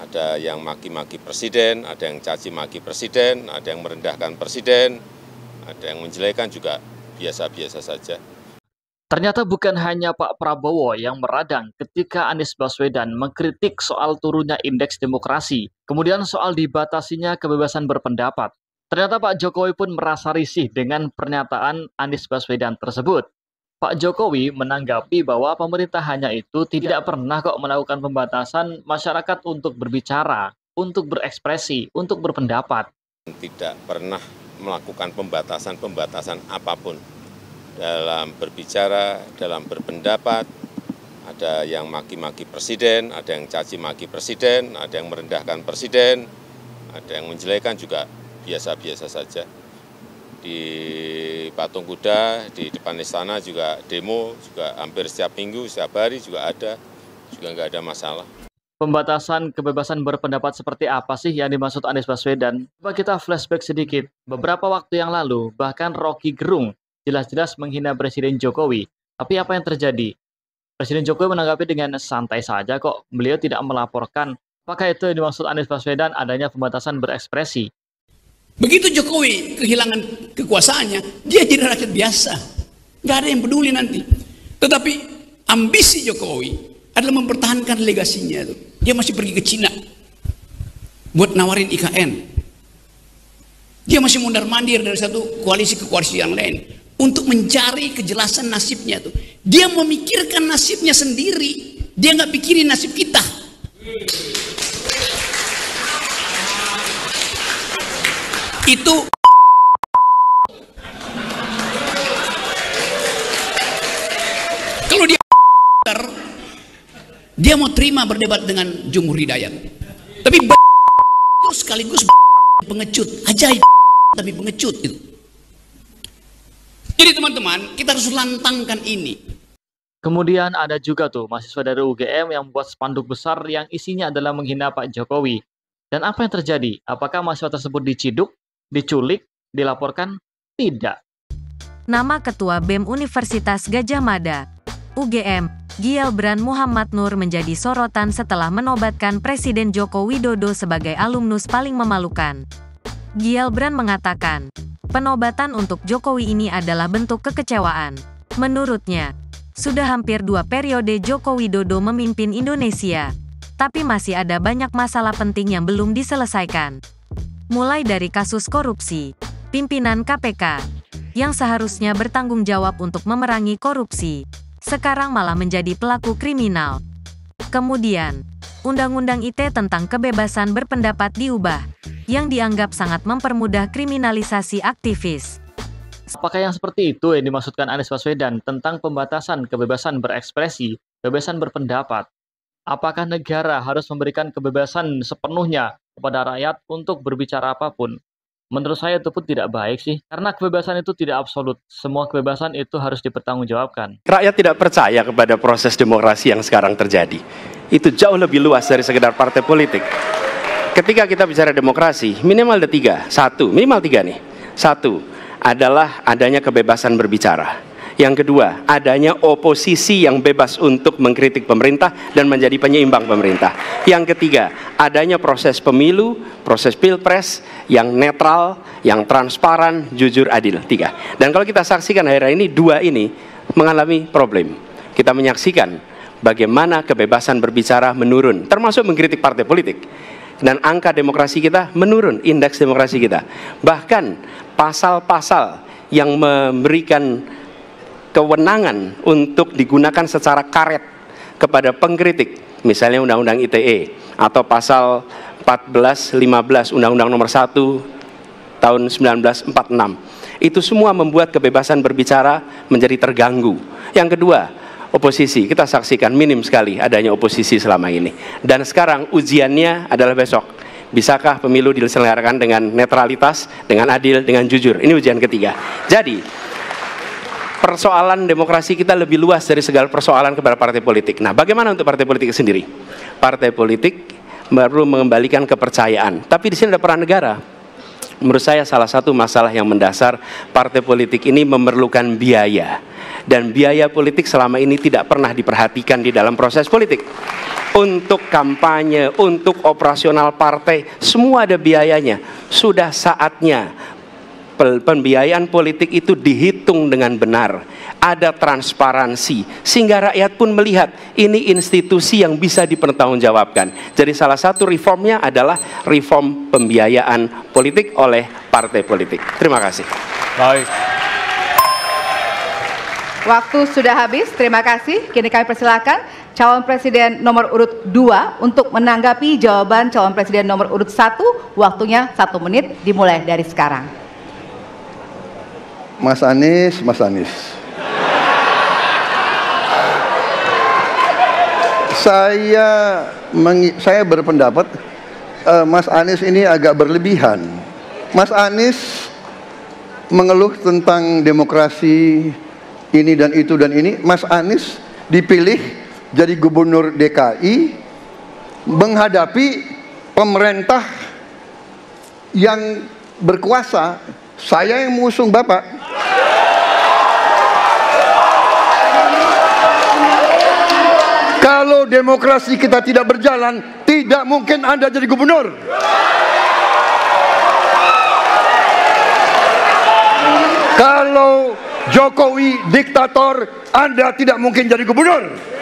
Ada yang maki-maki presiden, ada yang caci maki presiden, ada yang merendahkan presiden, ada yang menjelekan juga biasa-biasa saja. Ternyata bukan hanya Pak Prabowo yang meradang ketika Anies Baswedan mengkritik soal turunnya indeks demokrasi, kemudian soal dibatasinya kebebasan berpendapat. Ternyata Pak Jokowi pun merasa risih dengan pernyataan Anies Baswedan tersebut. Pak Jokowi menanggapi bahwa pemerintahannya itu tidak pernah kok melakukan pembatasan masyarakat untuk berbicara, untuk berekspresi, untuk berpendapat. Tidak pernah melakukan pembatasan apapun dalam berbicara, dalam berpendapat. Ada yang maki-maki presiden, ada yang caci maki presiden, ada yang merendahkan presiden, ada yang menjelekan juga biasa-biasa saja. Di Patung Kuda, di depan istana juga demo, juga hampir setiap minggu, setiap hari juga ada, juga nggak ada masalah. Pembatasan kebebasan berpendapat seperti apa sih yang dimaksud Anies Baswedan? Coba kita flashback sedikit. Beberapa waktu yang lalu, bahkan Rocky Gerung jelas-jelas menghina Presiden Jokowi. Tapi apa yang terjadi? Presiden Jokowi menanggapi dengan santai saja kok. Beliau tidak melaporkan. Apakah itu yang dimaksud Anies Baswedan adanya pembatasan berekspresi? Begitu Jokowi kehilangan kekuasaannya, dia jadi rakyat biasa. Nggak ada yang peduli nanti. Tetapi ambisi Jokowi adalah mempertahankan legasinya. Dia masih pergi ke Cina buat nawarin IKN. Dia masih mondar-mandir dari satu koalisi ke koalisi yang lain untuk mencari kejelasan nasibnya. Dia memikirkan nasibnya sendiri. Dia nggak pikirin nasib kita. Itu kalau dia mau terima berdebat dengan Jumhur Hidayat, tapi itu sekaligus pengecut, ajaib tapi pengecut itu. Jadi teman-teman, kita harus lantangkan ini. Kemudian ada juga tuh mahasiswa dari UGM yang membuat spanduk besar yang isinya adalah menghina Pak Jokowi. Dan apa yang terjadi? Apakah mahasiswa tersebut diciduk, diculik, dilaporkan? Tidak. Nama Ketua BEM Universitas Gadjah Mada, UGM, Gielbran Muhammad Nur menjadi sorotan setelah menobatkan Presiden Joko Widodo sebagai alumnus paling memalukan. Gielbran mengatakan, penobatan untuk Jokowi ini adalah bentuk kekecewaan. Menurutnya, sudah hampir 2 periode Joko Widodo memimpin Indonesia, tapi masih ada banyak masalah penting yang belum diselesaikan. Mulai dari kasus korupsi, pimpinan KPK, yang seharusnya bertanggung jawab untuk memerangi korupsi, sekarang malah menjadi pelaku kriminal. Kemudian, Undang-Undang ITE tentang kebebasan berpendapat diubah, yang dianggap sangat mempermudah kriminalisasi aktivis. Apakah yang seperti itu yang dimaksudkan Anies Baswedan tentang pembatasan kebebasan berekspresi, kebebasan berpendapat? Apakah negara harus memberikan kebebasan sepenuhnya kepada rakyat untuk berbicara apapun? Menurut saya itu pun tidak baik sih, karena kebebasan itu tidak absolut. Semua kebebasan itu harus dipertanggungjawabkan. Rakyat tidak percaya kepada proses demokrasi yang sekarang terjadi. Itu jauh lebih luas dari sekedar partai politik. Ketika kita bicara demokrasi, minimal ada 3. Minimal 3 nih. 1 adalah adanya kebebasan berbicara. Yang kedua, adanya oposisi yang bebas untuk mengkritik pemerintah dan menjadi penyeimbang pemerintah. Yang ketiga, adanya proses pemilu, proses pilpres yang netral, yang transparan, jujur, adil. 3. Dan kalau kita saksikan akhir-akhir ini, 2 ini mengalami problem. Kita menyaksikan bagaimana kebebasan berbicara menurun, termasuk mengkritik partai politik. Dan angka demokrasi kita menurun, indeks demokrasi kita. Bahkan pasal-pasal yang memberikan kewenangan untuk digunakan secara karet kepada pengkritik, misalnya Undang-Undang ITE atau pasal 14, 15 Undang-Undang Nomor 1 tahun 1946. Itu semua membuat kebebasan berbicara menjadi terganggu. Yang kedua, oposisi. Kita saksikan minim sekali adanya oposisi selama ini. Dan sekarang ujiannya adalah besok. Bisakah pemilu diselenggarakan dengan netralitas, dengan adil, dengan jujur? Ini ujian ketiga. Jadi, persoalan demokrasi kita lebih luas dari segala persoalan kepada partai politik. Nah, bagaimana untuk partai politik sendiri? Partai politik perlu mengembalikan kepercayaan. Tapi di sini ada peran negara. Menurut saya salah satu masalah yang mendasar, partai politik ini memerlukan biaya. Dan biaya politik selama ini tidak pernah diperhatikan di dalam proses politik. untuk kampanye, untuk operasional partai, semua ada biayanya. Sudah saatnya pembiayaan politik itu dihitung dengan benar, ada transparansi, sehingga rakyat pun melihat ini institusi yang bisa dipertanggungjawabkan. Jadi salah satu reformnya adalah reform pembiayaan politik oleh partai politik. Terima kasih. Baik. Waktu sudah habis, terima kasih. Kini kami persilakan calon presiden nomor urut 2 untuk menanggapi jawaban calon presiden nomor urut 1. Waktunya 1 menit, dimulai dari sekarang. Mas Anies. Saya berpendapat Mas Anies ini agak berlebihan. Mas Anies mengeluh tentang demokrasi ini dan itu dan ini. Mas Anies dipilih jadi gubernur DKI menghadapi pemerintah yang berkuasa. Saya yang mengusung Bapak. Kalau demokrasi kita tidak berjalan, tidak mungkin Anda jadi gubernur. Kalau Jokowi diktator, Anda tidak mungkin jadi gubernur.